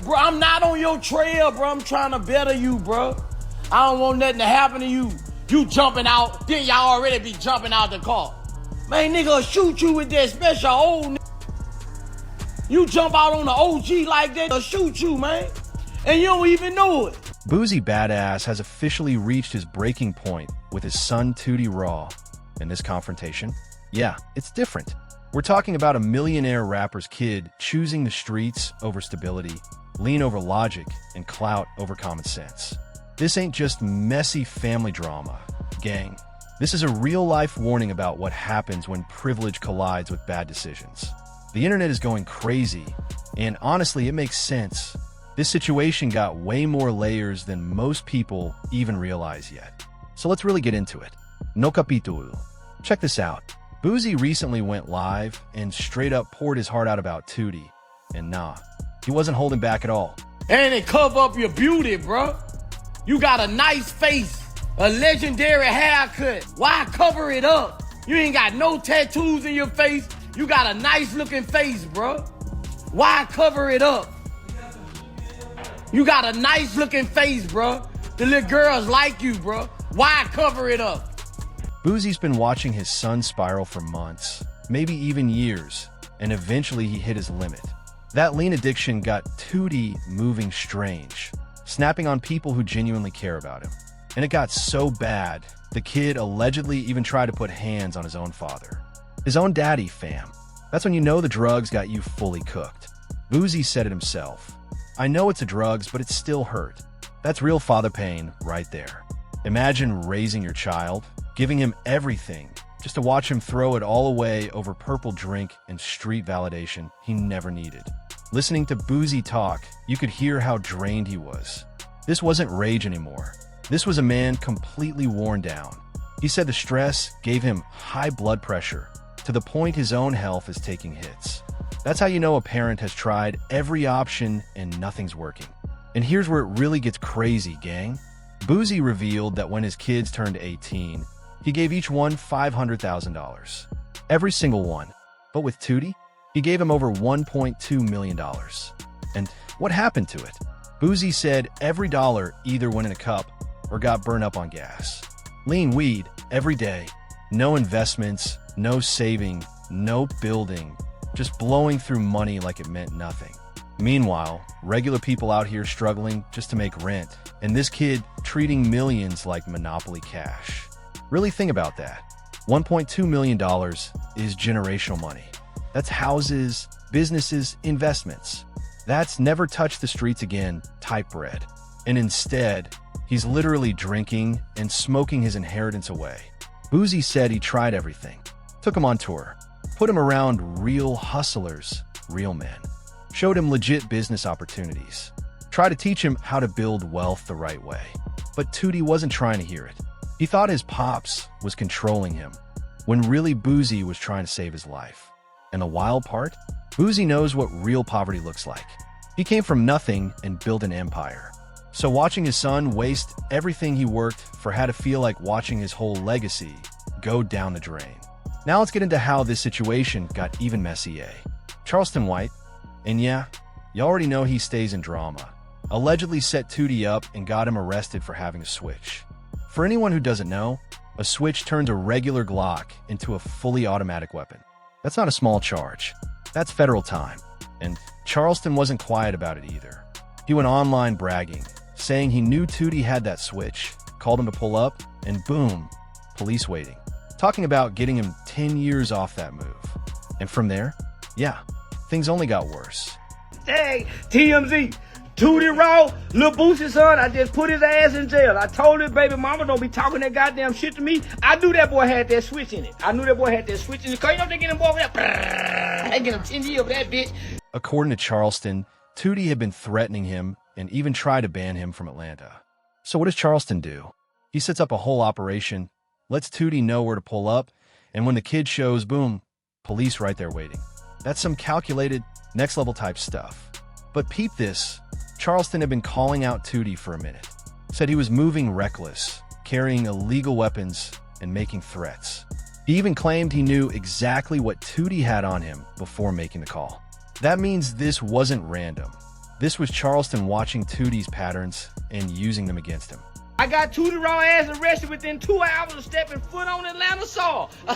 Bro, I'm not on your trail, bro. I'm trying to better you, bro. I don't want nothing to happen to you. You jumping out, then y'all already be jumping out the car. Man, nigga shoot you with that special old nigga. You jump out on the OG like that, they'll shoot you, man. And you don't even know it. Boosie Badass has officially reached his breaking point with his son Tootie Raw. In this confrontation, yeah, it's different. We're talking about a millionaire rapper's kid choosing the streets over stability, lean over logic, and clout over common sense. This ain't just messy family drama, gang. This is a real-life warning about what happens when privilege collides with bad decisions. The internet is going crazy, and honestly, it makes sense. This situation got way more layers than most people even realize yet. So let's really get into it. No capítulo. Check this out. Boosie recently went live and straight up poured his heart out about Tootie. And nah, he wasn't holding back at all. And it cover up your beauty, bro. You got a nice face, a legendary haircut. Why cover it up? You ain't got no tattoos in your face. You got a nice looking face, bro. Why cover it up? You got a nice looking face, bro. The little girls like you, bro. Why cover it up? Boosie's been watching his son spiral for months, maybe even years, and eventually he hit his limit. That lean addiction got Tootie moving strange, snapping on people who genuinely care about him. And it got so bad, the kid allegedly even tried to put hands on his own father. His own daddy, fam. That's when you know the drugs got you fully cooked. Boosie said it himself. I know it's a drugs, but it still hurt. That's real father pain right there. Imagine raising your child, giving him everything, just to watch him throw it all away over purple drink and street validation he never needed. Listening to Boosie talk, you could hear how drained he was. This wasn't rage anymore. This was a man completely worn down. He said the stress gave him high blood pressure, to the point his own health is taking hits. That's how you know a parent has tried every option and nothing's working. And here's where it really gets crazy, gang. Boosie revealed that when his kids turned 18, he gave each one $500,000. Every single one. But with Tootie, he gave him over $1.2 million. And what happened to it? Boosie said every dollar either went in a cup or got burned up on gas. Lean weed every day. No investments, no saving, no building. Just blowing through money like it meant nothing. Meanwhile, regular people out here struggling just to make rent, and this kid treating millions like Monopoly cash. Really think about that. $1.2 million is generational money. That's houses, businesses, investments. That's never touch the streets again type bread. And instead, he's literally drinking and smoking his inheritance away. Boosie said he tried everything. Took him on tour. Put him around real hustlers, real men. Showed him legit business opportunities. Tried to teach him how to build wealth the right way. But Tootie wasn't trying to hear it. He thought his pops was controlling him, when really Boosie was trying to save his life. And the wild part? Boosie knows what real poverty looks like. He came from nothing and built an empire. So watching his son waste everything he worked for had to feel like watching his whole legacy go down the drain. Now let's get into how this situation got even messier. Charleston White, and yeah, you already know he stays in drama, allegedly set Tootie up and got him arrested for having a switch. For anyone who doesn't know, a switch turns a regular Glock into a fully automatic weapon. That's not a small charge. That's federal time. And Charleston wasn't quiet about it either. He went online bragging, saying he knew Tootie had that switch, called him to pull up, and boom, police waiting. Talking about getting him 10 years off that move. And from there, yeah, things only got worse. Hey, TMZ, Tootie Raw, Lil Boosie son, I just put his ass in jail. I told his baby mama don't be talking that goddamn shit to me. I knew that boy had that switch in it. Cause you know they get him over there. They get him 10 years over that bitch. According to Charleston, Tootie had been threatening him and even tried to ban him from Atlanta. So what does Charleston do? He sets up a whole operation, lets Tootie know where to pull up, and when the kid shows, boom, police right there waiting. That's some calculated, next-level type stuff. But peep this, Charleston had been calling out Tootie for a minute. Said he was moving reckless, carrying illegal weapons, and making threats. He even claimed he knew exactly what Tootie had on him before making the call. That means this wasn't random. This was Charleston watching Tootie's patterns and using them against him. I got Tootie Raw ass arrested within 2 hours of stepping foot on Atlanta soil. I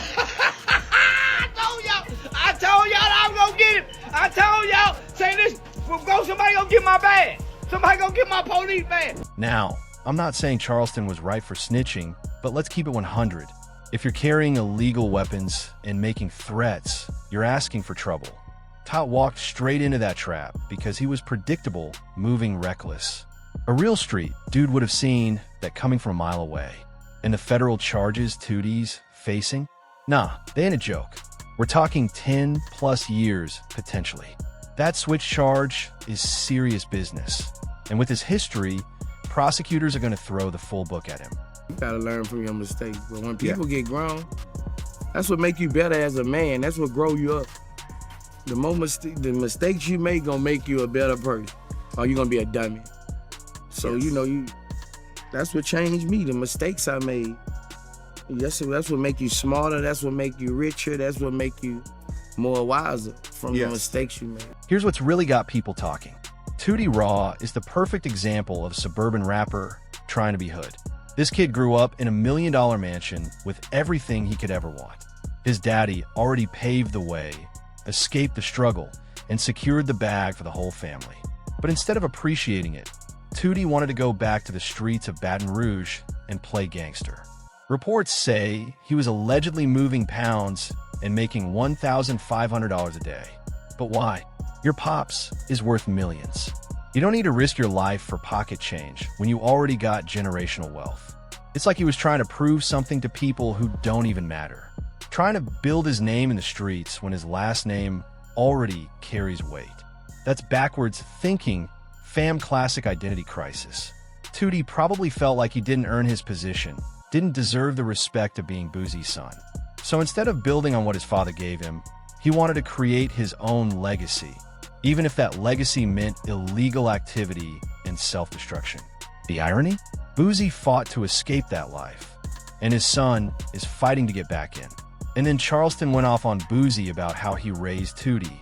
told y'all I was gonna get him. I told y'all, say this, somebody gonna get my bag. Somebody gonna get my police bag. Now, I'm not saying Charleston was right for snitching, but let's keep it 100. If you're carrying illegal weapons and making threats, you're asking for trouble. Tot walked straight into that trap because he was predictable, moving reckless. A real street dude would have seen that coming from a mile away. And the federal charges Tootie's facing? Nah, they ain't a joke. We're talking 10+ years, potentially. That switch charge is serious business. And with his history, prosecutors are going to throw the full book at him. You gotta learn from your mistakes. But when people get grown, that's what make you better as a man. That's what grow you up. The mistakes you make gonna make you a better person, or you gonna be a dummy. So that's what changed me. The mistakes I made. That's what make you smarter. That's what make you richer. That's what make you more wiser from the mistakes you made. Here's what's really got people talking. Tootie Raw is the perfect example of a suburban rapper trying to be hood. This kid grew up in $1 million mansion with everything he could ever want. His daddy already paved the way, escaped the struggle, and secured the bag for the whole family. But instead of appreciating it, Tootie wanted to go back to the streets of Baton Rouge and play gangster. Reports say he was allegedly moving pounds and making $1,500 a day. But why? Your pops is worth millions. You don't need to risk your life for pocket change when you already got generational wealth. It's like he was trying to prove something to people who don't even matter. Trying to build his name in the streets when his last name already carries weight. That's backwards thinking, fam classic identity crisis. Tootie probably felt like he didn't earn his position, didn't deserve the respect of being Boosie's son. So instead of building on what his father gave him, he wanted to create his own legacy, even if that legacy meant illegal activity and self-destruction. The irony? Boosie fought to escape that life, and his son is fighting to get back in. And then Charleston went off on Boosie about how he raised Tootie,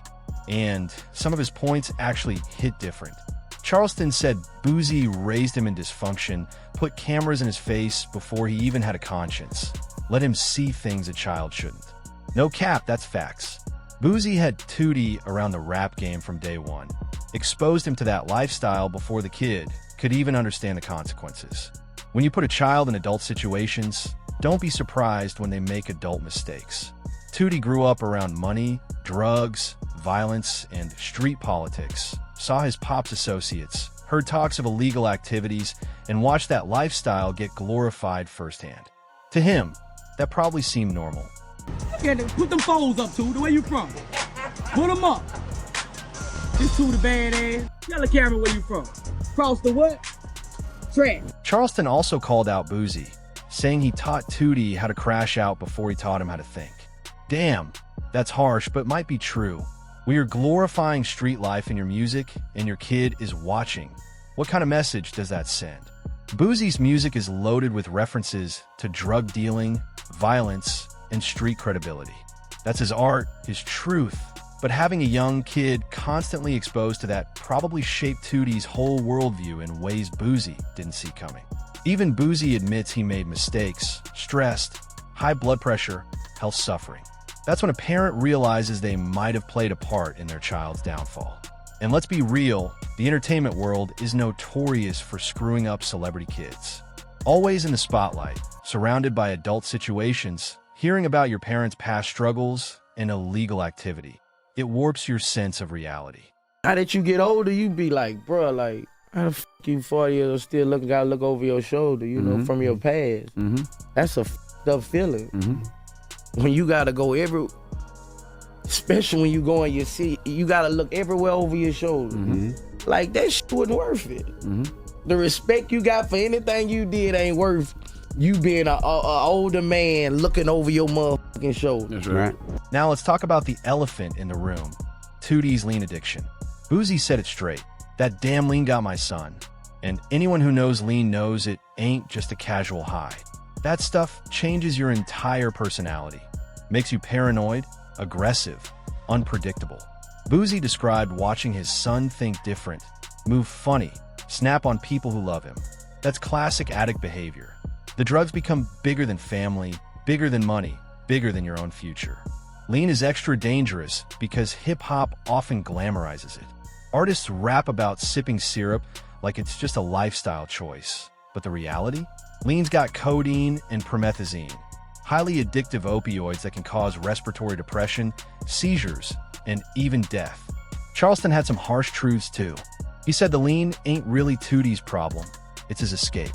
and some of his points actually hit different. Charleston said Boosie raised him in dysfunction, put cameras in his face before he even had a conscience, let him see things a child shouldn't. No cap, that's facts. Boosie had Tootie around the rap game from day one, exposed him to that lifestyle before the kid could even understand the consequences. When you put a child in adult situations, don't be surprised when they make adult mistakes. Tootie grew up around money, drugs, violence, and street politics, saw his pop's associates, heard talks of illegal activities, and watched that lifestyle get glorified firsthand. To him, that probably seemed normal. Put them foes up, Tootie. Where you from? Put them up. This Tootie badass. Tell the camera where you from. Cross the what? Track. Charleston also called out Boosie, saying he taught Tootie how to crash out before he taught him how to think. Damn, that's harsh, but might be true. We are glorifying street life in your music, and your kid is watching. What kind of message does that send? Boosie's music is loaded with references to drug dealing, violence, and street credibility. That's his art, his truth. But having a young kid constantly exposed to that probably shaped Tootie's whole worldview in ways Boosie didn't see coming. Even Boosie admits he made mistakes, stressed, high blood pressure, health suffering. That's when a parent realizes they might have played a part in their child's downfall. And let's be real, the entertainment world is notorious for screwing up celebrity kids. Always in the spotlight, surrounded by adult situations, hearing about your parents' past struggles and illegal activity. It warps your sense of reality. Now that you get older, you be like, bro, like, how the f you 40 years old still gotta look over your shoulder, you know, from your past. That's a f***ed up feeling. When you gotta go especially when you go in your city, you gotta look everywhere over your shoulder. Like, that shit wasn't worth it. The respect you got for anything you did ain't worth you being a older man looking over your motherfucking shoulder. That's right. Now let's talk about the elephant in the room, Tootie's lean addiction. Boosie said it straight. That damn lean got my son. And anyone who knows lean knows it ain't just a casual high. That stuff changes your entire personality. Makes you paranoid, aggressive, unpredictable. Boosie described watching his son think different, move funny, snap on people who love him. That's classic addict behavior. The drugs become bigger than family, bigger than money, bigger than your own future. Lean is extra dangerous because hip-hop often glamorizes it. Artists rap about sipping syrup like it's just a lifestyle choice. But the reality? Lean's got codeine and promethazine, highly addictive opioids that can cause respiratory depression, seizures, and even death. Charleston had some harsh truths too. He said the lean ain't really Tootie's problem, it's his escape.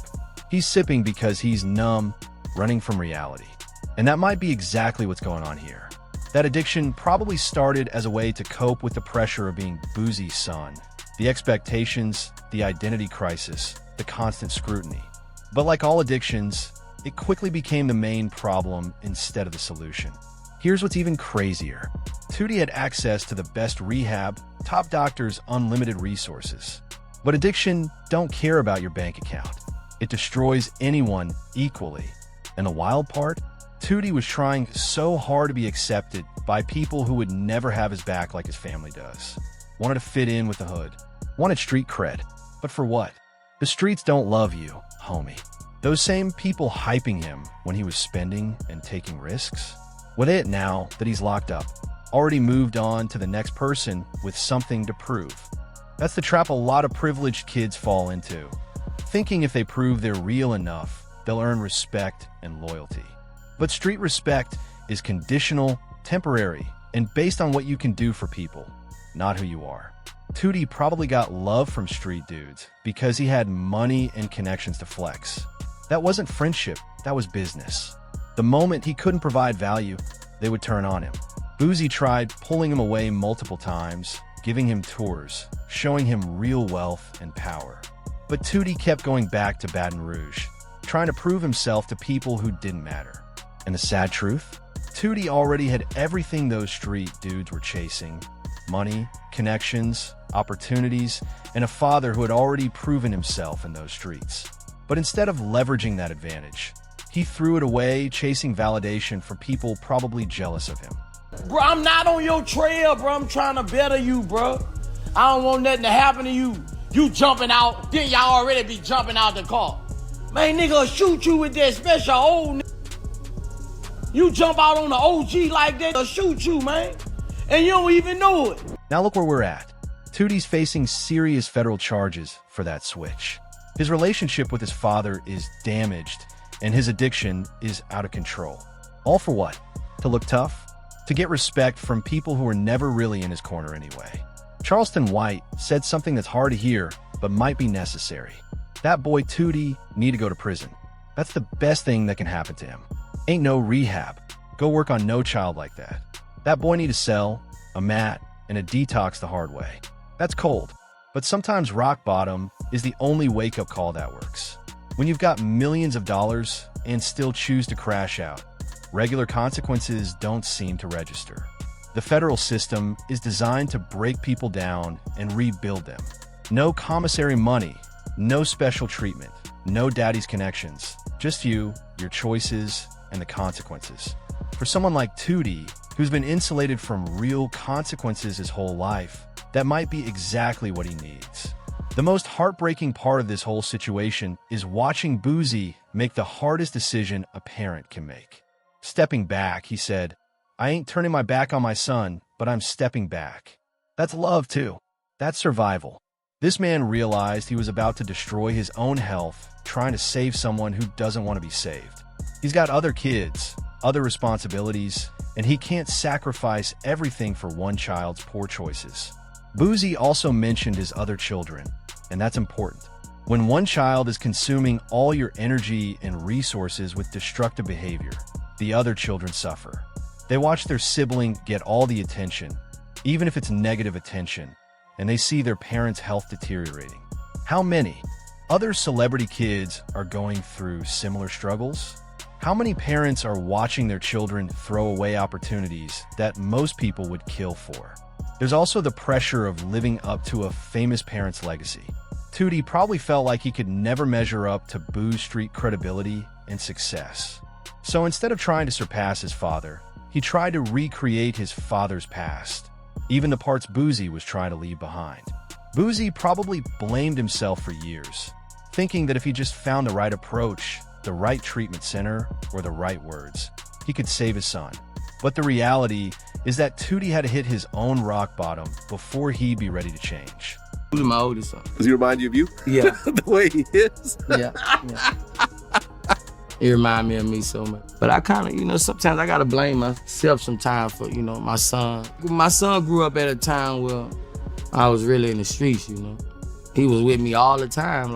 He's sipping because he's numb, running from reality. And that might be exactly what's going on here. That addiction probably started as a way to cope with the pressure of being Boosie's son, the expectations, the identity crisis, the constant scrutiny. But like all addictions, it quickly became the main problem instead of the solution. Here's what's even crazier. Tootie had access to the best rehab, top doctors, unlimited resources. But addiction don't care about your bank account. It destroys anyone equally. And the wild part? Tootie was trying so hard to be accepted by people who would never have his back like his family does. Wanted to fit in with the hood. Wanted street cred. But for what? The streets don't love you, homie. Those same people hyping him when he was spending and taking risks? Well, it now that he's locked up, already moved on to the next person with something to prove. That's the trap a lot of privileged kids fall into, thinking if they prove they're real enough, they'll earn respect and loyalty. But street respect is conditional, temporary, and based on what you can do for people, not who you are. Tootie probably got love from street dudes because he had money and connections to flex. That wasn't friendship, that was business. The moment he couldn't provide value, they would turn on him. Boosie tried pulling him away multiple times, giving him tours, showing him real wealth and power. But Tootie kept going back to Baton Rouge, trying to prove himself to people who didn't matter. And the sad truth? Tootie already had everything those street dudes were chasing: money, connections, opportunities, and a father who had already proven himself in those streets. But instead of leveraging that advantage, he threw it away, chasing validation from people probably jealous of him. Bro, I'm not on your trail, bro. I'm trying to better you, bro. I don't want nothing to happen to you. You jumping out, then y'all already be jumping out the car. Man, nigga will shoot you with that special old nigga. You jump out on the OG like that, they'll shoot you, man. And you don't even know it. Now look where we're at. Tootie's facing serious federal charges for that switch. His relationship with his father is damaged, and his addiction is out of control. All for what? To look tough? To get respect from people who were never really in his corner anyway. Charleston White said something that's hard to hear, but might be necessary. That boy Tootie need to go to prison. That's the best thing that can happen to him. Ain't no rehab. Go work on no child like that. That boy need a cell, a mat, and a detox the hard way. That's cold. But sometimes rock bottom is the only wake-up call that works. When you've got millions of dollars and still choose to crash out, regular consequences don't seem to register. The federal system is designed to break people down and rebuild them. No commissary money, no special treatment, no daddy's connections, just you, your choices, and the consequences. For someone like Tootie, who's been insulated from real consequences his whole life, that might be exactly what he needs. The most heartbreaking part of this whole situation is watching Boosie make the hardest decision a parent can make. Stepping back, he said, "I ain't turning my back on my son, but I'm stepping back." That's love too. That's survival. This man realized he was about to destroy his own health, trying to save someone who doesn't want to be saved. He's got other kids, other responsibilities, and he can't sacrifice everything for one child's poor choices. Boosie also mentioned his other children, and that's important. When one child is consuming all your energy and resources with destructive behavior, the other children suffer. They watch their sibling get all the attention, even if it's negative attention, and they see their parents' health deteriorating. How many other celebrity kids are going through similar struggles? How many parents are watching their children throw away opportunities that most people would kill for? There's also the pressure of living up to a famous parent's legacy. Tootie probably felt like he could never measure up to Boo's street credibility and success. So instead of trying to surpass his father, he tried to recreate his father's past, even the parts Boosie was trying to leave behind. Boosie probably blamed himself for years, thinking that if he just found the right approach, the right treatment center, or the right words, he could save his son. But the reality is that Tootie had to hit his own rock bottom before he'd be ready to change. Who's my oldest son? Does he remind you of you? Yeah. The way he is? Yeah. It remind me of me so much. But I kind of, sometimes I got to blame myself sometimes for, my son. My son grew up at a time where I was really in the streets, He was with me all the time,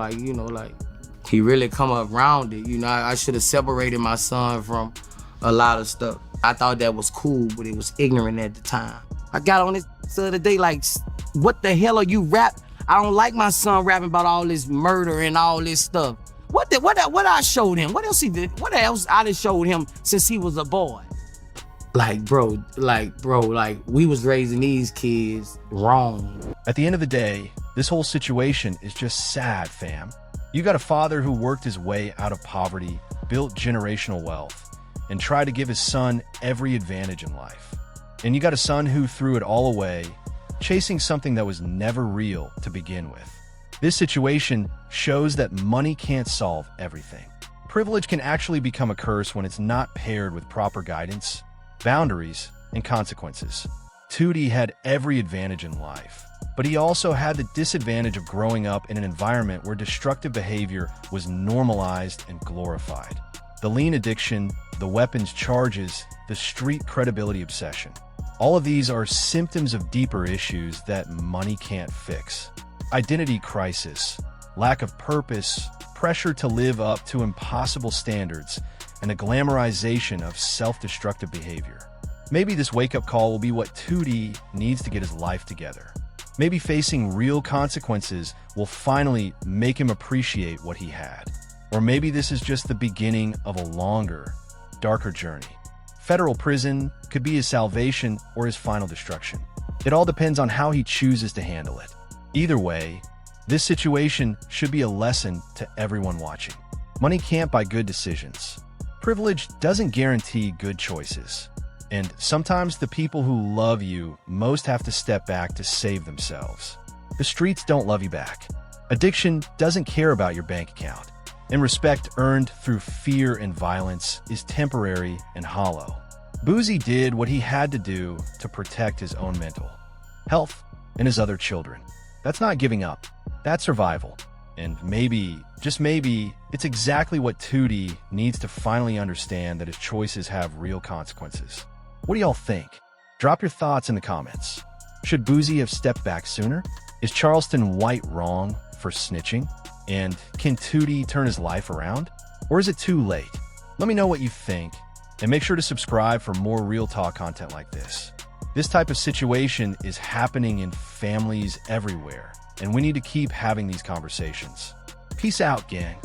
he really come up around it. I should have separated my son from a lot of stuff. I thought that was cool, but it was ignorant at the time. I got on this the other day, what the hell are you rap? I don't like my son rapping about all this murder and all this stuff. What I showed him? What else he did? What else I done showed him since he was a boy? Bro, we was raising these kids wrong. At the end of the day, this whole situation is just sad, fam. You got a father who worked his way out of poverty, built generational wealth, and tried to give his son every advantage in life. And you got a son who threw it all away, chasing something that was never real to begin with. This situation shows that money can't solve everything. Privilege can actually become a curse when it's not paired with proper guidance, boundaries, and consequences. Tootie had every advantage in life, but he also had the disadvantage of growing up in an environment where destructive behavior was normalized and glorified. The lean addiction, the weapons charges, the street credibility obsession. All of these are symptoms of deeper issues that money can't fix. Identity crisis, lack of purpose, pressure to live up to impossible standards, and the glamorization of self-destructive behavior. Maybe this wake-up call will be what Tootie needs to get his life together. Maybe facing real consequences will finally make him appreciate what he had. Or maybe this is just the beginning of a longer, darker journey. Federal prison could be his salvation or his final destruction. It all depends on how he chooses to handle it. Either way, this situation should be a lesson to everyone watching. Money can't buy good decisions. Privilege doesn't guarantee good choices. And sometimes the people who love you most have to step back to save themselves. The streets don't love you back. Addiction doesn't care about your bank account. And respect earned through fear and violence is temporary and hollow. Boosie did what he had to do to protect his own mental health and his other children. That's not giving up. That's survival. And maybe, just maybe, it's exactly what Tootie needs to finally understand that his choices have real consequences. What do y'all think? Drop your thoughts in the comments. Should Boosie have stepped back sooner? Is Charleston White wrong for snitching? And can Tootie turn his life around? Or is it too late? Let me know what you think, and make sure to subscribe for more real talk content like this. This type of situation is happening in families everywhere, and we need to keep having these conversations. Peace out, gang.